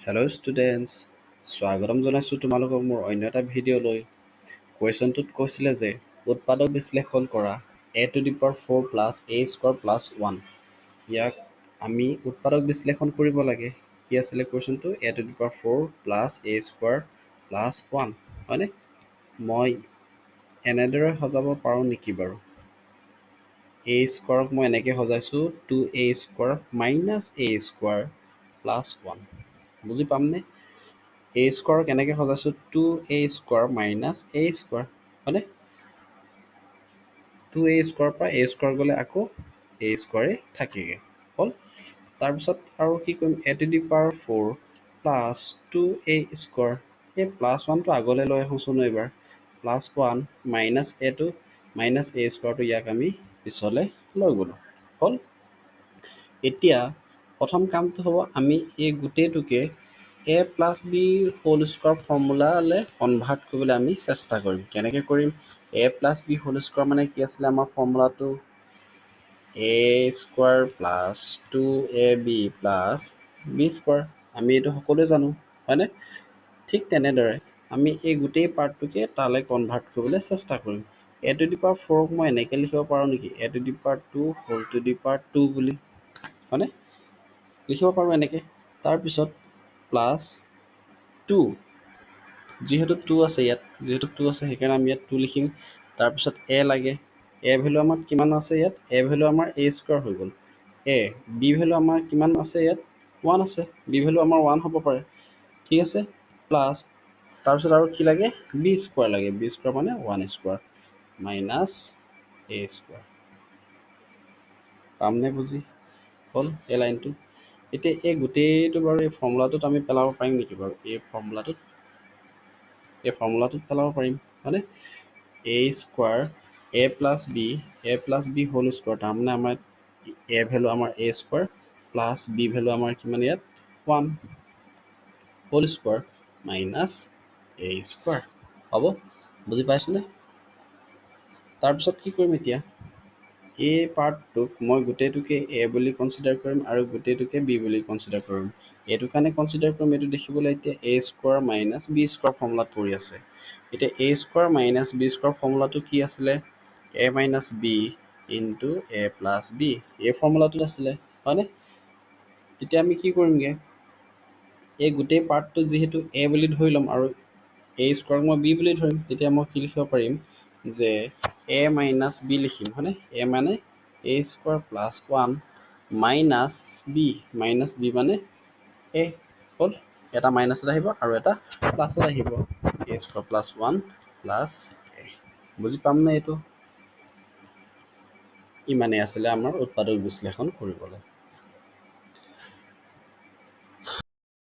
Hello' students, স্বাগতম জনাইছোঁ তোমালোকক মোৰ অন্য এটা ভিডিঅ'লৈ। কুৱেশ্যনটোত কৈছিলে যে উৎপাদক বিশ্লেষণ কৰা a⁴ প্লাছ a² প্লাছ 1। ইয়াক আমি উৎপাদক বিশ্লেষণ কৰিব লাগে। কি আছিলে কুৱেশ্যনটো? a⁴ প্লাছ a² প্লাছ 1, হয়নে? মই এনেদৰে সজাব পাৰোঁ নেকি বাৰু? a² মই এনেকৈ সজাইছোঁ 2a² মাইনাছ a² প্লাছ 1। বুজি পামনে? a² কেনেকৈ সজাইছোঁ? 2a² মাইনাছ a², হয়নে? 2a² পৰা a² গ'লে আকৌ a² থাকেগৈ, হ'ল। তাৰপিছত আৰু কি কৰিম? a⁴ প্লাছ 2a², এই প্লাছ 1টো আগলৈ লৈ আহোঁচোন এইবাৰ। প্লাছ 1 মাইনাছ a2 মাইনাছ a²টো ইয়াক আমি পিছলৈ লৈ গ'লোঁ, হ'ল। এতিয়া প্ৰথম কামটো হ'ব আমি এই গোটেইটোকে a প্লাছ b² ফৰ্মুলালৈ কনভাৰ্ট কৰিবলৈ আমি চেষ্টা কৰিম। কেনেকৈ কৰিম? a প্লাছ b² মানে কি আছিলে আমাৰ ফৰ্মুলাটো? a² plus 2ab plus b²। আমি এইটো সকলোৱে জানো, হয়নে? ঠিক তেনেদৰে আমি এই গোটেই পাৰ্টটোকে তালৈ কনভাৰ্ট কৰিবলৈ চেষ্টা কৰিম। a⁴ মই এনেকৈ লিখিব পাৰোঁ নেকি? a⁴ বুলি, হয়নে? লিখিব পাৰোঁ এনেকৈ। তাৰপিছত প্লাছ 2, যিহেতু 2 আছে ইয়াত, সেইকাৰণে আমি ইয়াত 2 লিখিম। তাৰপিছত a লাগে। a ভেলু আমাৰ কিমান আছে ইয়াত? a ভেলু আমাৰ a² হৈ গ'ল। b ভেলু আমাৰ কিমান আছে ইয়াত? 1 আছে। b ভেলু আমাৰ 1 হ'ব পাৰে, ঠিক আছে। প্লাছ তাৰপিছত আৰু কি লাগে? b² লাগে। b² মানে 1² মাইনাছ a²। পামনে বুজি? হ'ল এই লাইনটো। এতিয়া এই গোটেইটো বাৰু এই ফৰ্মুলাটোত আমি পেলাব পাৰিম নেকি বাৰু? এই ফৰ্মুলাটোত পেলাব পাৰিম, হয়নে? a² a প্লাছ b² তাৰমানে আমাৰ a ভেলু আমাৰ a² প্লাছ b ভেলু আমাৰ কিমান ইয়াত? 1² মাইনাছ a²। হ'ব, বুজি পাইছোনে? তাৰপিছত কি কৰিম এতিয়া? এই পাৰ্টটোক মই গোটেইটোকে a বুলি কনচিডাৰ কৰিম আৰু গোটেইটোকে b বুলি কনচিডাৰ কৰিম। এইটো কাৰণে কনচিডাৰ কৰিম, এইটো দেখিবলৈ এতিয়া a² মাইনাছ b² ফৰ্মুলাত পৰি আছে। এতিয়া a² মাইনাছ b² ফৰ্মুলাটো কি আছিলে? a minus b into a plus b, এই ফৰ্মুলাটোত আছিলে, হয়নে? তেতিয়া আমি কি কৰিমগৈ? এই গোটেই পাৰ্টটো যিহেতু a বুলি ধৰি ল'ম আৰু a² মই b বুলি ধৰিম, তেতিয়া মই কি লিখিব পাৰিম যে a মাইনাছ b লিখিম, হয়নে? a মানে a² প্লাছ 1 মাইনাছ b মানে a, হ'ল। এটা মাইনাছত আহিব আৰু এটা প্লাছত আহিব। a² plus 1 plus a। বুজি পামনে এইটো? ইমানেই আছিলে আমাৰ উৎপাদক বিশ্লেষণ কৰিবলৈ।